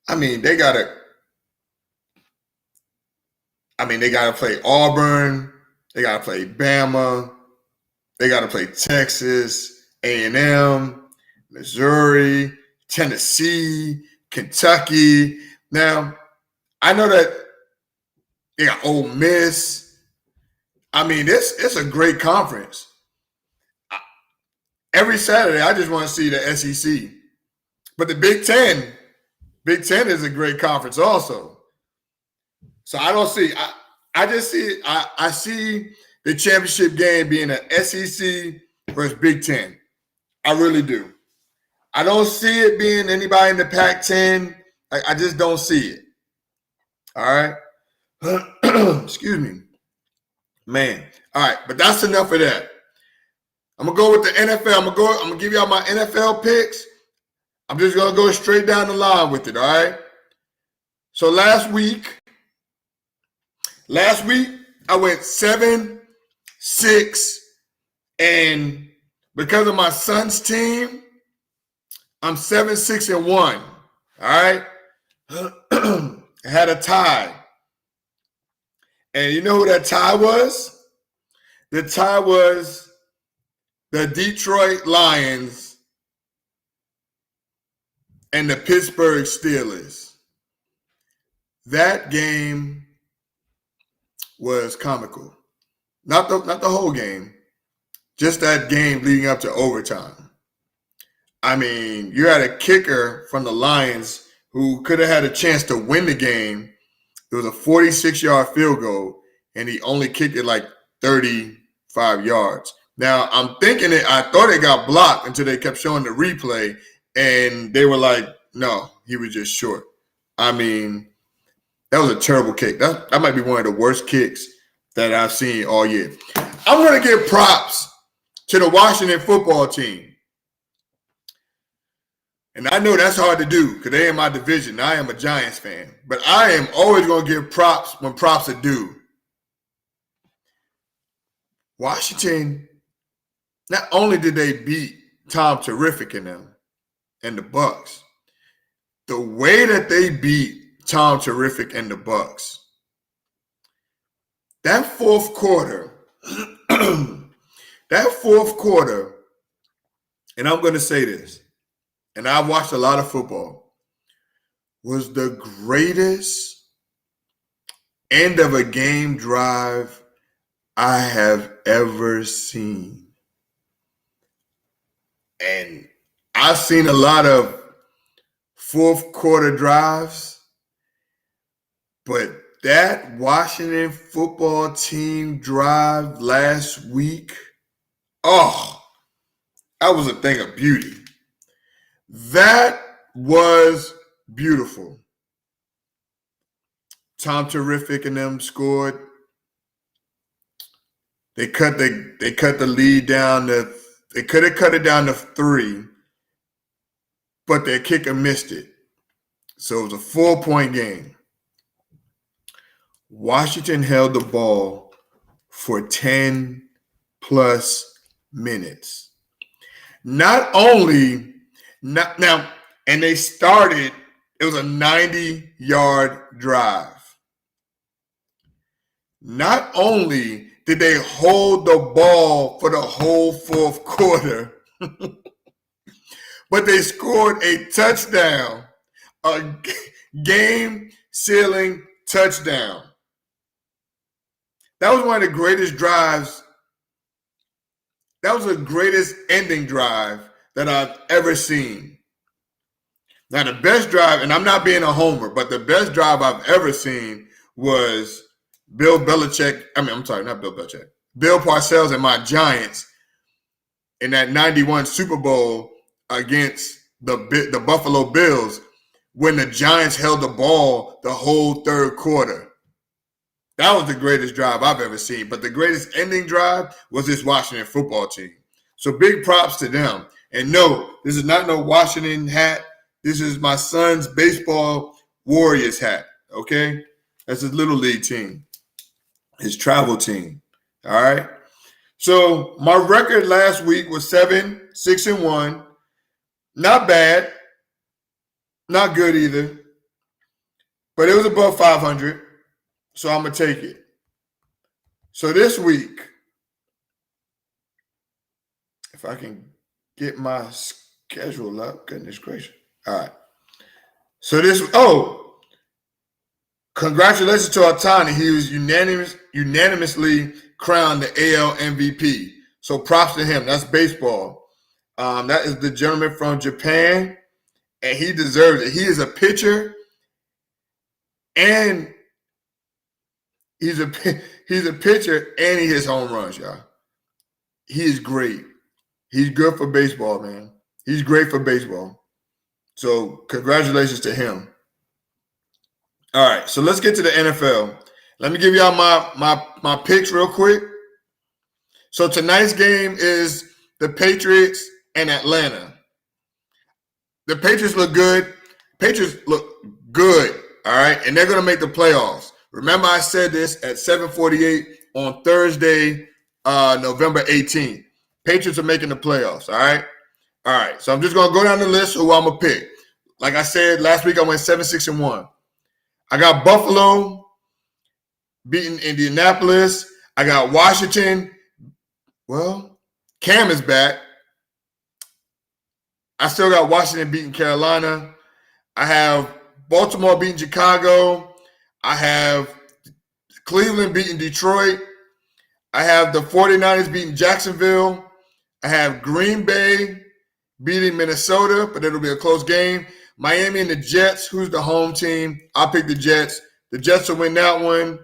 they gotta play Auburn, they gotta play Bama, they gotta play Texas, A&M, Missouri, Tennessee, Kentucky. Now, I know that they got Ole Miss. I mean, it's a great conference. Every Saturday, I just want to see the SEC. But the Big Ten is a great conference also. So I don't see, I see the championship game being an SEC versus Big Ten. I really do. I don't see it being anybody in the Pac-10. I just don't see it. All right? Excuse me. Man. All right, but that's enough of that. I'm going to go with the NFL. I'm going to give y'all my NFL picks. I'm just going to go straight down the line with it, all right? So last week, I went 7-6, and because of my son's team, I'm 7-6-1, all right? I had a tie. And you know who that tie was? The tie was the Detroit Lions and the Pittsburgh Steelers. That game was comical. Not the whole game, just that game leading up to overtime. I mean, you had a kicker from the Lions who could have had a chance to win the game. It was a 46-yard field goal, and he only kicked it like 35 yards. Now, I thought it got blocked until they kept showing the replay, and they were like, no, he was just short. I mean, that was a terrible kick. That might be one of the worst kicks that I've seen all year. I'm going to give props to the Washington football team. And I know that's hard to do because they in my division. I am a Giants fan. But I am always going to give props when props are due. Washington, not only did they beat Tom Terrific in them and the Bucks, the way that they beat Tom Terrific and the Bucks, that fourth quarter, and I'm going to say this, and I've watched a lot of football, was the greatest end of a game drive I have ever seen. And I've seen a lot of fourth quarter drives, but that Washington football team drive last week, that was a thing of beauty. That was beautiful. Tom Terrific and them scored. They cut the lead down to, they could have cut it down to 3, but their kicker missed it. So it was a 4-point game. Washington held the ball for 10 plus minutes. Not only, now, and they started, it was a 90-yard drive. Not only did they hold the ball for the whole fourth quarter, but they scored a touchdown, a game-sealing touchdown. That was one of the greatest drives. That was the greatest ending drive that I've ever seen. Now, the best drive, and I'm not being a homer, but the best drive I've ever seen was Bill Parcells and my Giants in that 91 Super Bowl against the Buffalo Bills when the Giants held the ball the whole third quarter. That was the greatest drive I've ever seen. But the greatest ending drive was this Washington football team. So big props to them. And no, this is not no Washington hat. This is my son's baseball Warriors hat, okay? That's his little league team, his travel team, all right? So my record last week was 7-6-1. Not bad. Not good either. But it was above 500. So I'm going to take it. So this week, if I can get my schedule up, goodness gracious. All right. So congratulations to Ohtani. He was unanimously crowned the AL MVP. So props to him. That's baseball. That is the gentleman from Japan, and he deserves it. He is a pitcher, and he's a pitcher, and he hits home runs, y'all. He is great. He's good for baseball, man. He's great for baseball. So congratulations to him. All right, so let's get to the NFL. Let me give y'all my picks real quick. So tonight's game is the Patriots and Atlanta. The Patriots look good. Patriots look good, all right? And they're going to make the playoffs. Remember I said this at 7:48 on Thursday, November 18th. Patriots are making the playoffs, all right? All right, so I'm just going to go down the list who I'm going to pick. Like I said, last week I went 7-6-1. I got Buffalo beating Indianapolis. I got Washington. Well, Cam is back. I still got Washington beating Carolina. I have Baltimore beating Chicago. I have Cleveland beating Detroit. I have the 49ers beating Jacksonville. I have Green Bay beating Minnesota, but it'll be a close game. Miami and the Jets. Who's the home team? I'll pick the Jets. The Jets will win that one.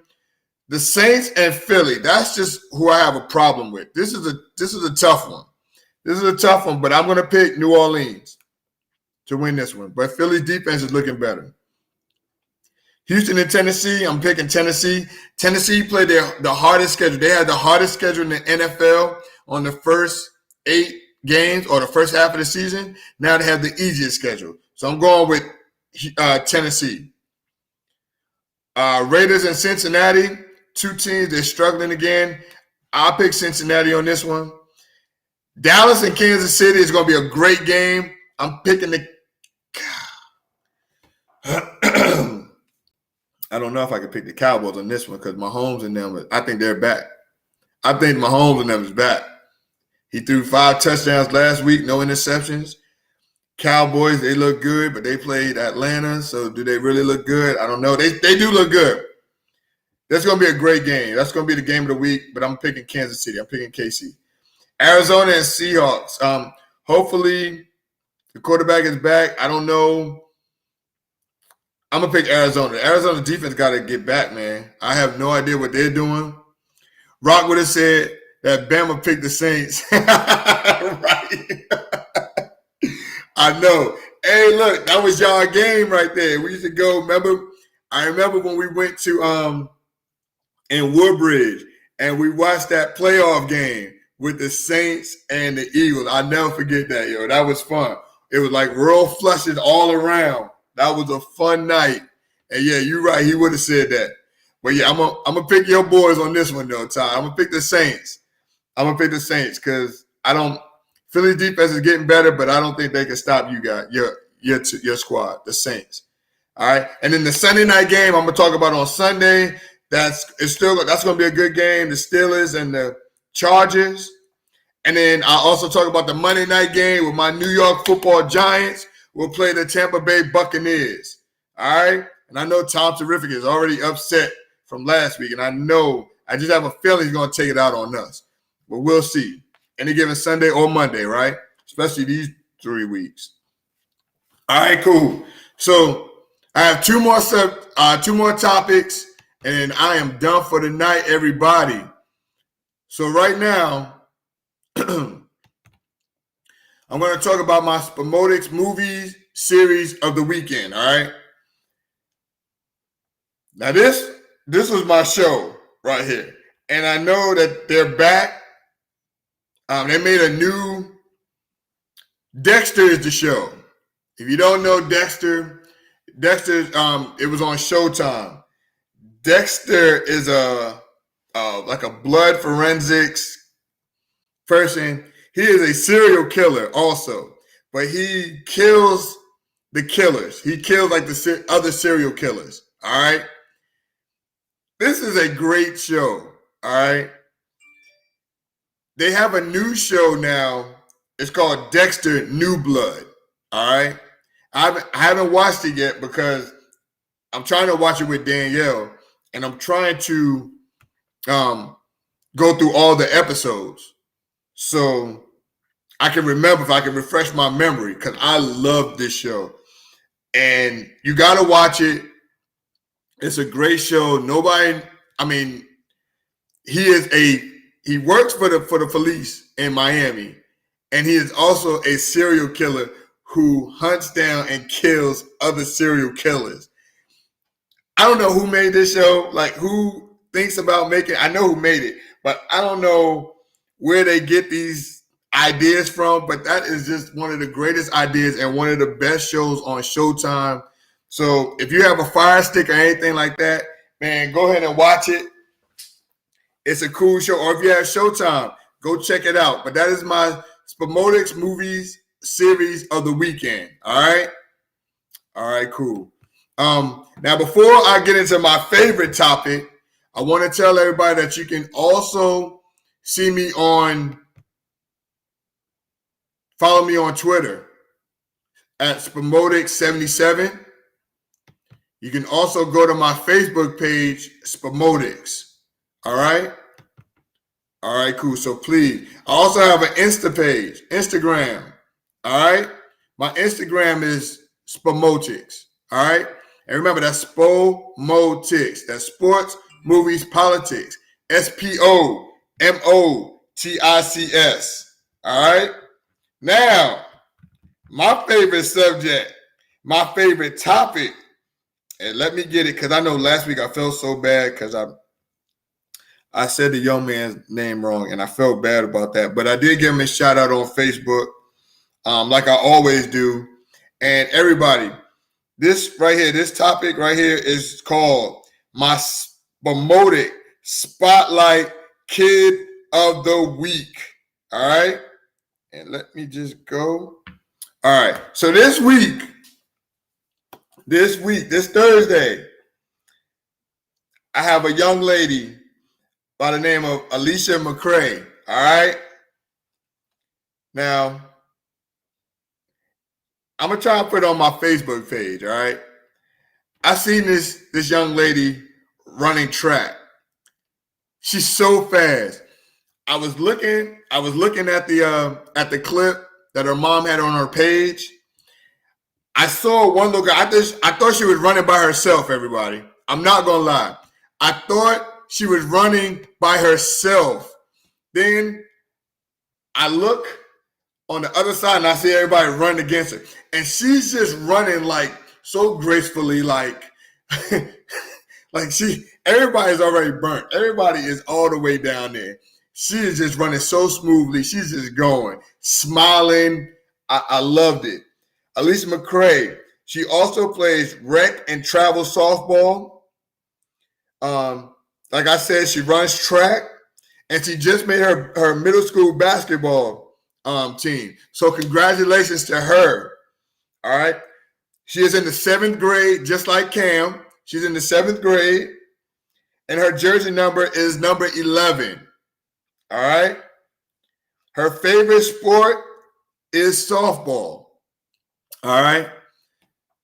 The Saints and Philly. That's just who I have a problem with. This is a tough one. This is a tough one, but I'm going to pick New Orleans to win this one. But Philly's defense is looking better. Houston and Tennessee. I'm picking Tennessee. Tennessee played the hardest schedule. They had the hardest schedule in the NFL on the first 8 games or the first half of the season. Now they have the easiest schedule. So I'm going with Tennessee. Raiders and Cincinnati, 2 teams, they're struggling again. I'll pick Cincinnati on this one. Dallas and Kansas City is going to be a great game. I'm picking the I don't know if I can pick the Cowboys on this one because Mahomes and them, I think they're back. I think Mahomes and them is back. He threw 5 touchdowns last week, no interceptions. Cowboys, they look good, but they played Atlanta, so do they really look good? I don't know. They do look good. That's going to be a great game. That's going to be the game of the week, but I'm picking Kansas City. I'm picking KC. Arizona and Seahawks. Hopefully the quarterback is back. I don't know. I'm going to pick Arizona. Arizona defense got to get back, man. I have no idea what they're doing. Rock would have said that Bama picked the Saints. Right. I know. Hey, look, that was y'all game right there. We used to go, remember? I remember when we went to in Woodbridge and we watched that playoff game with the Saints and the Eagles. I'll never forget that, yo. That was fun. It was like royal flushes all around. That was a fun night. And yeah, you're right. He would have said that. But yeah, I'm gonna pick your boys on this one though, Ty. I'm gonna pick the Saints. I'm gonna pick the Saints because Philly's defense is getting better, but I don't think they can stop you guys, your squad, the Saints. All right, and then the Sunday night game I'm gonna talk about on Sunday. That's gonna be a good game. The Steelers and the Chargers, and then I also talk about the Monday night game with my New York Football Giants. Will play the Tampa Bay Buccaneers. All right, and I know Tom Terrific is already upset from last week, and I just have a feeling he's gonna take it out on us. But we'll see. Any given Sunday or Monday, right? Especially these 3 weeks. All right, cool. So I have two more topics, and I am done for the night, everybody. So right now, I'm going to talk about my SPOMOTICS movie series of the weekend. All right. Now this was my show right here, and I know that they're back. They made a new Dexter is the show. If you don't know Dexter, it was on Showtime. Dexter is like a blood forensics person. He is a serial killer also, but he kills the killers. He kills like the other serial killers. All right. This is a great show. All right. They have a new show now. It's called Dexter New Blood. All right. I haven't watched it yet because I'm trying to watch it with Danielle, and I'm trying to go through all the episodes so I can remember, if I can refresh my memory, because I love this show. And you got to watch it. It's a great show. He works for the police in Miami, and he is also a serial killer who hunts down and kills other serial killers. I don't know who made this show, like who thinks about making it. I know who made it, but I don't know where they get these ideas from, but that is just one of the greatest ideas and one of the best shows on Showtime. So if you have a Fire Stick or anything like that, man, go ahead and watch it. It's a cool show. Or if you have Showtime, go check it out. But that is my SPOMOTICS movies series of the weekend. All right? All right, cool. Now, before I get into my favorite topic, I want to tell everybody that you can also see me follow me on Twitter at SPOMOTICS77. You can also go to my Facebook page, SPOMOTICS. All right? All right, cool. So please, I also have an Instagram. All right? My Instagram is SPOMOTICS. All right? And remember, that's SPOMOTICS. That's sports, movies, politics. SPOMOTICS. All right? Now, my favorite subject, my favorite topic, and let me get it, because I know last week I felt so bad because I said the young man's name wrong, and I felt bad about that. But I did give him a shout out on Facebook, like I always do. And everybody, this topic right here is called my SPOMOTIC Spotlight Kid of the Week. All right? And let me just go. All right. So this Thursday, I have a young lady by the name of Alicia McCray. All right. Now, I'm gonna try to put it on my Facebook page. All right. I seen this young lady running track. She's so fast. I was looking at the clip that her mom had on her page. I saw one little girl. I thought she was running by herself, everybody. I'm not gonna lie. I thought she was running by herself. Then I look on the other side and I see everybody running against her. And she's just running like so gracefully, like everybody's already burnt. Everybody is all the way down there. She is just running so smoothly. She's just going, smiling. I loved it. Alicia McCray, she also plays rec and travel softball. Like I said, she runs track, and she just made her middle school basketball team. So congratulations to her. All right. She is in the 7th grade, just like Cam. She's in the 7th grade, and her jersey number is number 11. All right. Her favorite sport is softball. All right.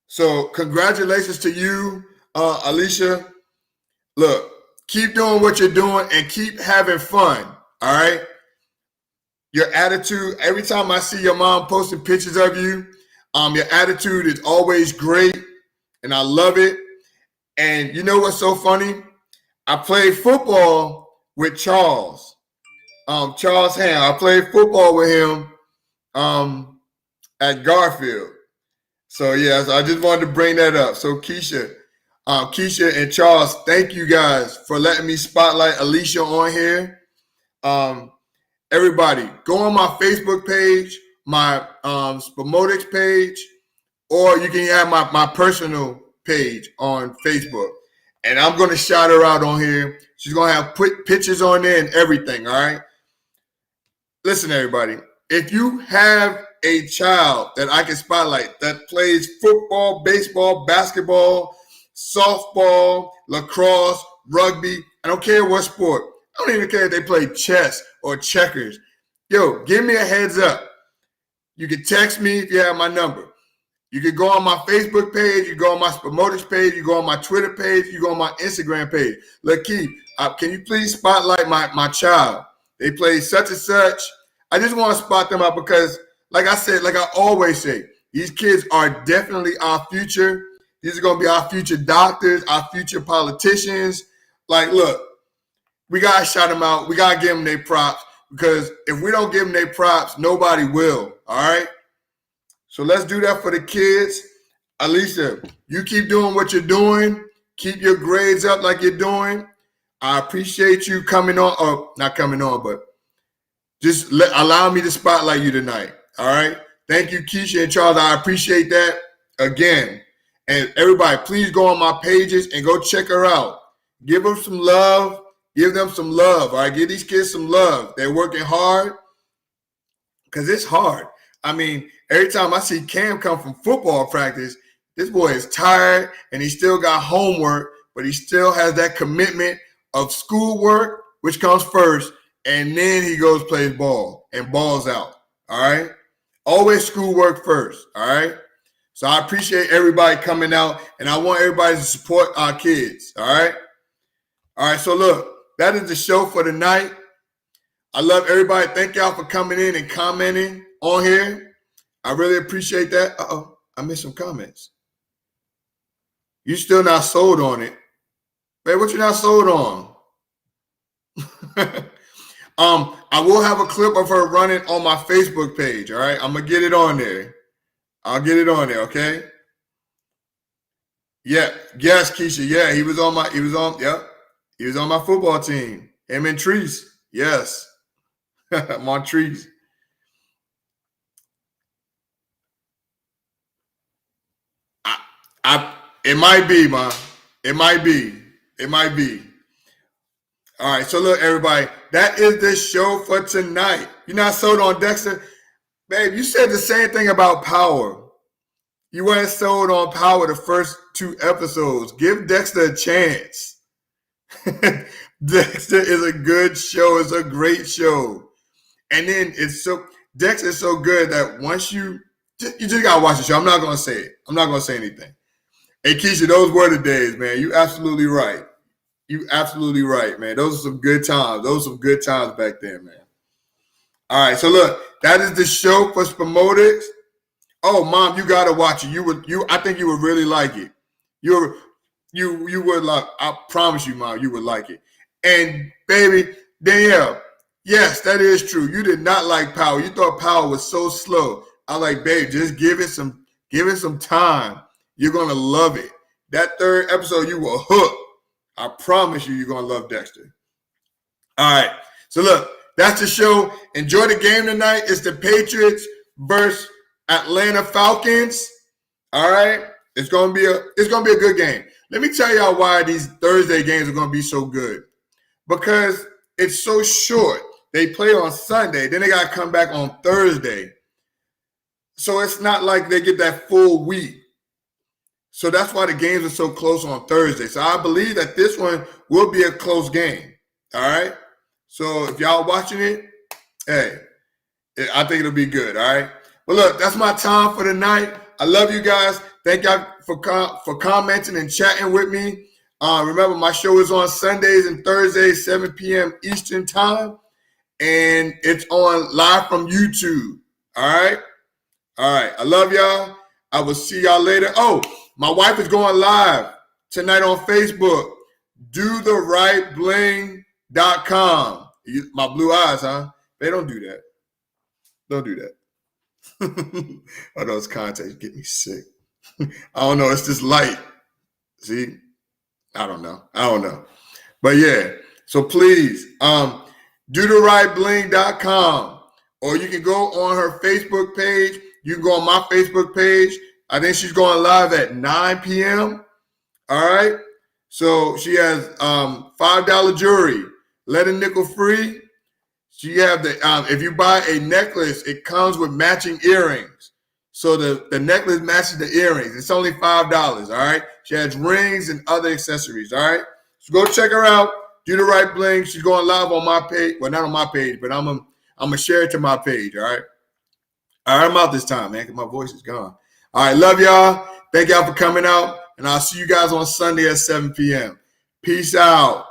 So congratulations to you, Alicia. Look, keep doing what you're doing and keep having fun. All right. Your attitude, every time I see your mom posting pictures of you, your attitude is always great, and I love it. And you know what's so funny? I played football with Charles Ham. I played football with him at Garfield. So yeah, so I just wanted to bring that up. So Keisha and Charles, thank you guys for letting me spotlight Alicia on here. Everybody, go on my Facebook page, my SPOMOTICS page, or you can have my personal page on Facebook. And I'm going to shout her out on here. She's going to have put pictures on there and everything, all right? Listen, everybody, if you have a child that I can spotlight that plays football, baseball, basketball, softball, lacrosse, rugby, I don't care what sport. I don't even care if they play chess or checkers. Yo, give me a heads up. You can text me if you have my number. You can go on my Facebook page. You go on my SPOMOTICS page. You go on my Twitter page. You go on my Instagram page. Look, Keith, can you please spotlight my child? They play such and such. I just want to spot them out because, like I said, like I always say, these kids are definitely our future. These are going to be our future doctors, our future politicians. Like, look, we got to shout them out. We got to give them their props because if we don't give them their props, nobody will, all right? So let's do that for the kids. Alicia, you keep doing what you're doing. Keep your grades up like you're doing. I appreciate you coming on, or not coming on, but just allow me to spotlight you tonight, all right? Thank you, Keisha and Charles. I appreciate that again. And everybody, please go on my pages and go check her out. Give them some love. Give them some love, all right? Give these kids some love. They're working hard because it's hard. I mean, every time I see Cam come from football practice, this boy is tired and he still got homework, but he still has that commitment of schoolwork, which comes first, and then he goes plays ball and balls out, all right? Always schoolwork first, all right? So I appreciate everybody coming out, and I want everybody to support our kids, all right? All right, so look, that is the show for tonight. I love everybody. Thank y'all for coming in and commenting on here. I really appreciate that. Uh-oh, I missed some comments. You still not sold on it. Babe, what you not sold on? I will have a clip of her running on my Facebook page, all right? I'm going to get it on there. I'll get it on there, okay? Yeah. Yes, Keisha. Yeah, he was on my football team. Him and Treese. Yes. Montrese. It might be, ma. It might be. It might be. All right. So look, everybody, that is the show for tonight. You're not sold on Dexter? Babe, you said the same thing about Power. You weren't sold on Power the first 2 episodes. Give Dexter a chance. Dexter is a good show. It's a great show. And then Dexter is so good that once you just gotta watch the show. I'm not gonna say it. I'm not gonna say anything. Hey Keisha, those were the days, man. You absolutely right. You absolutely right, man. Those are some good times. Those are some good times back then, man. All right, so look, that is the show for SPOMOTICS. Oh, Mom, you gotta watch it. I think you would really like it. You would like. I promise you, Mom, you would like it. And baby, Danielle, yes, that is true. You did not like Power. You thought Power was so slow. I like, babe, just give it some time. You're gonna love it. That 3rd episode, you will hook. I promise you, you're gonna love Dexter. All right. So look, that's the show. Enjoy the game tonight. It's the Patriots versus Atlanta Falcons. All right. It's gonna be a good game. Let me tell y'all why these Thursday games are going to be so good. Because it's so short. They play on Sunday, then they got to come back on Thursday. So it's not like they get that full week. So that's why the games are so close on Thursday. So I believe that this one will be a close game. All right? So if y'all watching it, hey, I think it'll be good. All right? But look, that's my time for tonight. I love you guys. Thank y'all for commenting and chatting with me. Remember, my show is on Sundays and Thursdays, 7 p.m. Eastern time. And it's on live from YouTube. All right? All right. I love y'all. I will see y'all later. Oh, my wife is going live tonight on Facebook. DoTheRightBling.com. My blue eyes, huh? They don't do that. Don't do that. Oh, those contacts get me sick. I don't know. It's this light. See? I don't know. But yeah. So please, DoTheRightBling.com. Or you can go on her Facebook page. You can go on my Facebook page. I think she's going live at 9 p.m. All right. So she has $5 jewelry, lead and nickel free. She have the if you buy a necklace, it comes with matching earrings. So the necklace matches the earrings. It's only $5. All right. She has rings and other accessories. All right. So go check her out. Do the right bling. She's going live on my page. Well, not on my page, but I'm gonna share it to my page. All right. All right, I'm out this time, man, because my voice is gone. All right, love y'all. Thank y'all for coming out, and I'll see you guys on Sunday at 7 p.m. Peace out.